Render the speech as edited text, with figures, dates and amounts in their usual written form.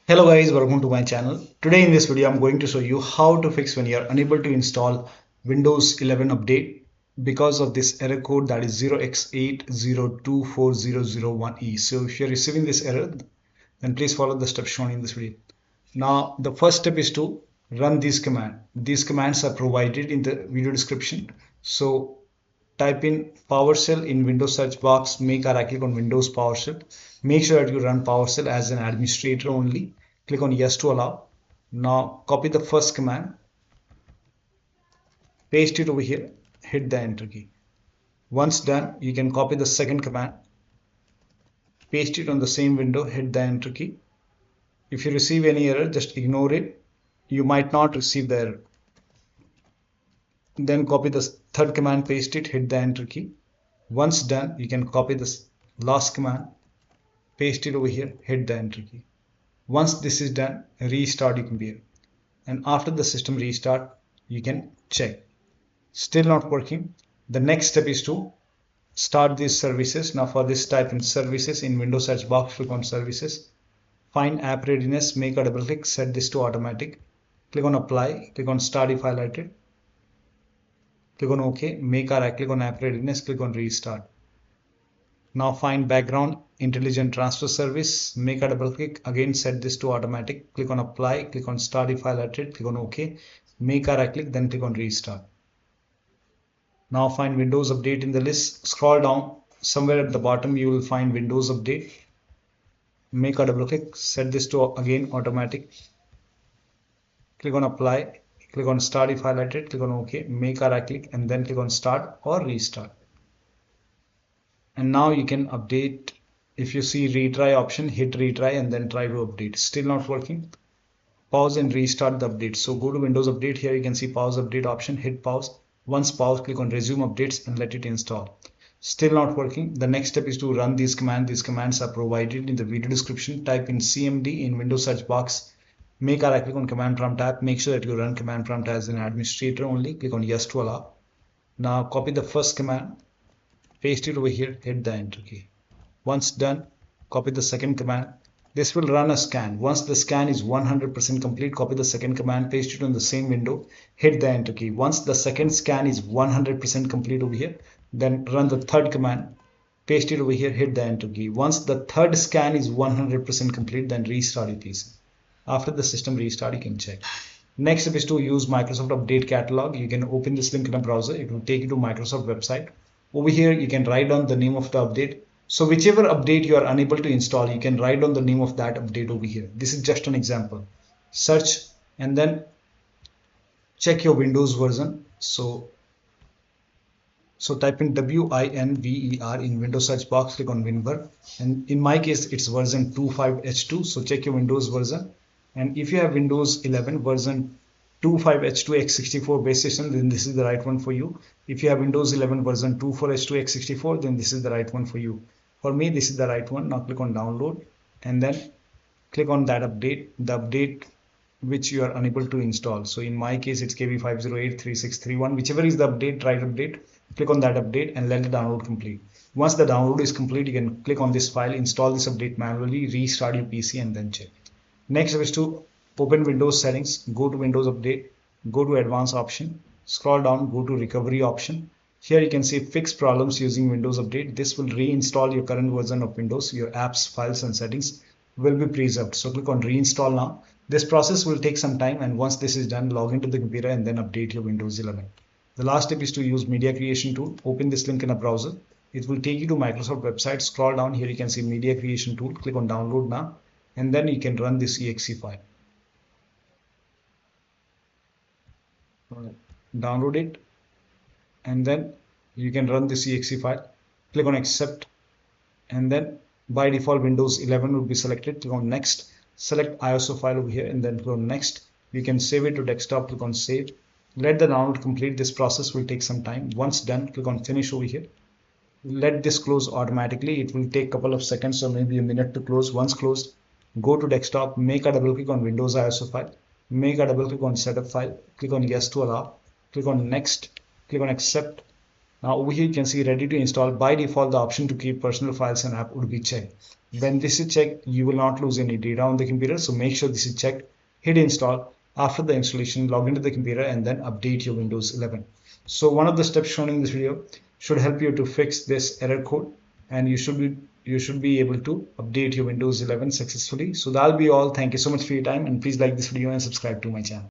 Hello guys, welcome to my channel. Today in this video I'm going to show you how to fix when you are unable to install Windows 11 update because of this error code that is 0x8024001e. So if you're receiving this error, then please follow the steps shown in this video. Now the first step is to run this command. These commands are provided in the video description. So type in PowerShell in Windows search box, make a right click on Windows PowerShell. Make sure that you run PowerShell as an administrator only. Click on yes to allow. Now copy the first command, paste it over here, hit the enter key. Once done, you can copy the second command, paste it on the same window, hit the enter key. If you receive any error, just ignore it. You might not receive the error. Then copy the third command, paste it, hit the enter key. Once done, you can copy this last command, paste it over here, hit the enter key. Once this is done, restart your computer. And after the system restart, you can check. Still not working. The next step is to start these services. Now for this, type in services in Windows search box, click on services. Find app readiness, make a double click, set this to automatic. Click on apply, click on start if highlighted. Click on OK, make a right click on app readiness, click on restart. Now find background intelligent transfer service, make a double click, again set this to automatic, click on apply, click on start if highlighted, click on OK, make a right click, then click on restart. Now find Windows Update in the list, scroll down, somewhere at the bottom you will find Windows Update, make a double click, set this to again automatic, click on apply, click on start if highlighted, click on OK, make a right click and then click on start or restart. And now you can update. If you see retry option, hit retry and then try to update. Still not working. Pause and restart the update. So go to Windows Update. Here you can see pause update option, hit pause. Once pause, click on resume updates and let it install. Still not working. The next step is to run these commands. These commands are provided in the video description. Type in CMD in Windows search box. Make a right click on command prompt tab. Make sure that you run command prompt as an administrator only. Click on yes to allow. Now copy the first command, paste it over here, hit the enter key. Once done, copy the second command. This will run a scan. Once the scan is 100% complete, copy the second command, paste it on the same window, hit the enter key. Once the second scan is 100% complete over here, then run the third command, paste it over here, hit the enter key. Once the third scan is 100% complete, then restart your PC. After the system restart, you can check. Next step is to use Microsoft Update Catalog. You can open this link in a browser. It will take you to Microsoft website. Over here, you can write down the name of the update. So whichever update you are unable to install, you can write down the name of that update over here. This is just an example. Search and then check your Windows version. So type in WINVER in Windows search box, click on WinVer. And in my case, it's version 25H2. So check your Windows version. And if you have Windows 11 version 25H2x64 base system, then this is the right one for you. If you have Windows 11 version 24H2x64, then this is the right one for you. For me, this is the right one. Now click on download and then click on that update, the update which you are unable to install. So in my case, it's KB5083631. Whichever is the update, right update, click on that update and let the download complete. Once the download is complete, you can click on this file, install this update manually, restart your PC and then check. Next is to open Windows settings, go to Windows Update, go to Advanced option, scroll down, go to Recovery option. Here you can see Fix Problems using Windows Update. This will reinstall your current version of Windows. Your apps, files and settings will be preserved. So click on Reinstall now. This process will take some time, and once this is done, log into the computer and then update your Windows 11. The last step is to use Media Creation Tool. Open this link in a browser. It will take you to Microsoft website. Scroll down, here you can see Media Creation Tool. Click on Download now and then you can run this exe file. Download it and then you can run this exe file. Click on accept and then by default Windows 11 will be selected. Click on next, select ISO file over here and then click on next. You can save it to desktop, click on save. Let the download complete. This process will take some time. Once done, click on finish over here. Let this close automatically. It will take a couple of seconds or maybe a minute to close. Once closed, go to desktop, make a double click on Windows ISO file, make a double click on setup file, click on yes to allow, click on next, click on accept Now over here you can see ready to install. By default, the option to keep personal files and app would be checked. When this is checked, you will not lose any data on the computer, so make sure this is checked. Hit install. After the installation, log into the computer and then update your Windows 11. So one of the steps shown in this video should help you to fix this error code, and you should be able to update your Windows 11 successfully. So that'll be all. Thank you so much for your time, and please like this video and subscribe to my channel.